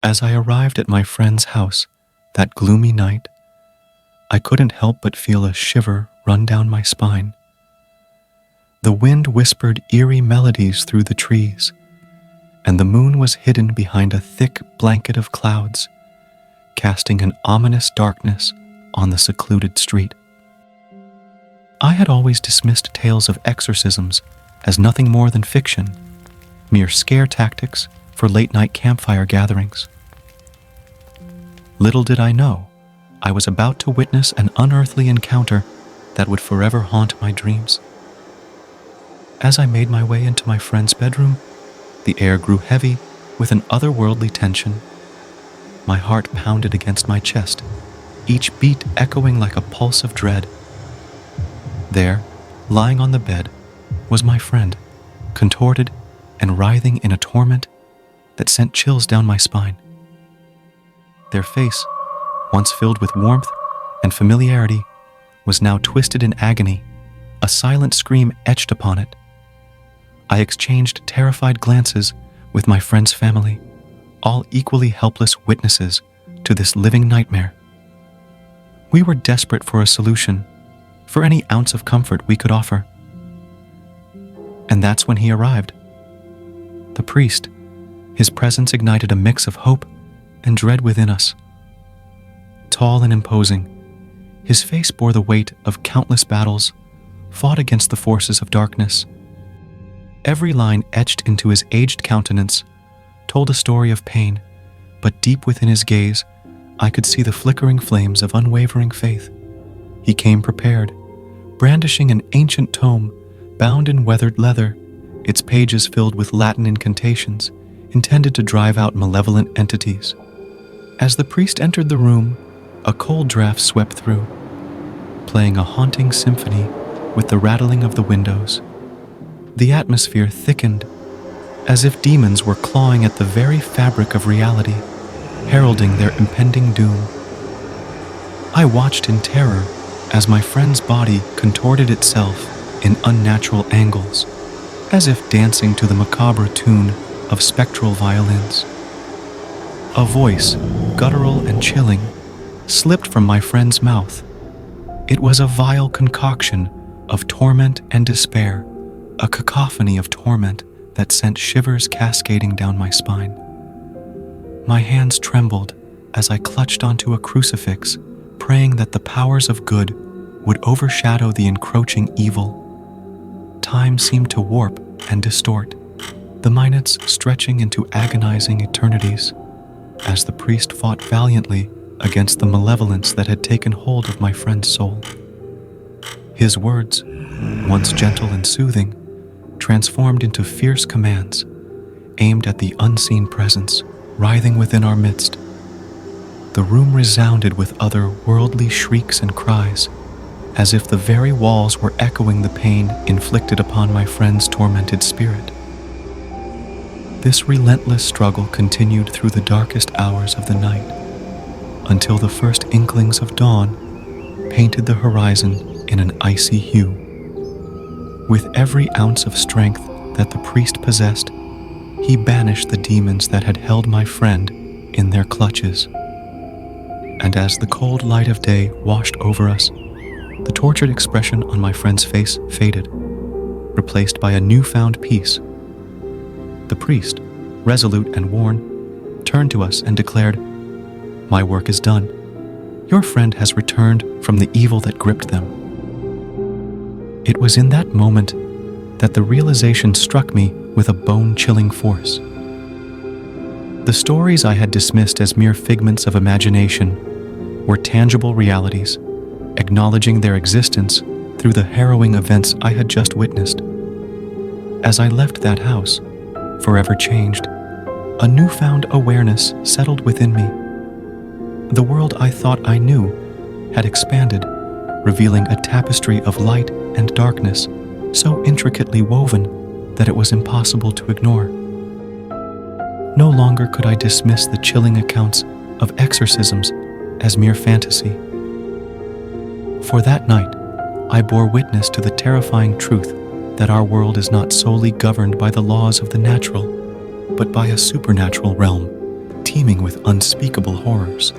As I arrived at my friend's house that gloomy night, I couldn't help but feel a shiver run down my spine. The wind whispered eerie melodies through the trees, and the moon was hidden behind a thick blanket of clouds, casting an ominous darkness on the secluded street. I had always dismissed tales of exorcisms as nothing more than fiction, mere scare tactics for late-night campfire gatherings. Little did I know, I was about to witness an unearthly encounter that would forever haunt my dreams. As I made my way into my friend's bedroom, the air grew heavy with an otherworldly tension. My heart pounded against my chest, each beat echoing like a pulse of dread. There, lying on the bed, was my friend, contorted and writhing in a torment that sent chills down my spine. Their face, once filled with warmth and familiarity, was now twisted in agony, a silent scream etched upon it. I exchanged terrified glances with my friend's family, all equally helpless witnesses to this living nightmare. We were desperate for a solution, for any ounce of comfort we could offer. And that's when he arrived. The priest, his presence ignited a mix of hope and dread within us. Tall and imposing, his face bore the weight of countless battles fought against the forces of darkness. Every line etched into his aged countenance told a story of pain, but deep within his gaze, I could see the flickering flames of unwavering faith. He came prepared, brandishing an ancient tome bound in weathered leather, its pages filled with Latin incantations intended to drive out malevolent entities. As the priest entered the room, a cold draft swept through, playing a haunting symphony with the rattling of the windows. The atmosphere thickened, as if demons were clawing at the very fabric of reality, heralding their impending doom. I watched in terror as my friend's body contorted itself in unnatural angles, as if dancing to the macabre tune of spectral violins. A voice, guttural and chilling, slipped from my friend's mouth. It was a vile concoction of torment and despair, a cacophony of torment that sent shivers cascading down my spine. My hands trembled as I clutched onto a crucifix, praying that the powers of good would overshadow the encroaching evil. Time seemed to warp and distort, the minutes stretching into agonizing eternities, as the priest fought valiantly against the malevolence that had taken hold of my friend's soul. His words, once gentle and soothing, transformed into fierce commands, aimed at the unseen presence writhing within our midst. The room resounded with other worldly shrieks and cries, as if the very walls were echoing the pain inflicted upon my friend's tormented spirit. This relentless struggle continued through the darkest hours of the night, until the first inklings of dawn painted the horizon in an icy hue. With every ounce of strength that the priest possessed, he banished the demons that had held my friend in their clutches. And as the cold light of day washed over us, the tortured expression on my friend's face faded, replaced by a newfound peace. The priest, resolute and worn, turned to us and declared, "My work is done. Your friend has returned from the evil that gripped them." It was in that moment that the realization struck me with a bone-chilling force. The stories I had dismissed as mere figments of imagination were tangible realities, acknowledging their existence through the harrowing events I had just witnessed. As I left that house, forever changed, a newfound awareness settled within me. The world I thought I knew had expanded, revealing a tapestry of light and darkness so intricately woven that it was impossible to ignore. No longer could I dismiss the chilling accounts of exorcisms as mere fantasy. For that night, I bore witness to the terrifying truth that our world is not solely governed by the laws of the natural, but by a supernatural realm teeming with unspeakable horrors.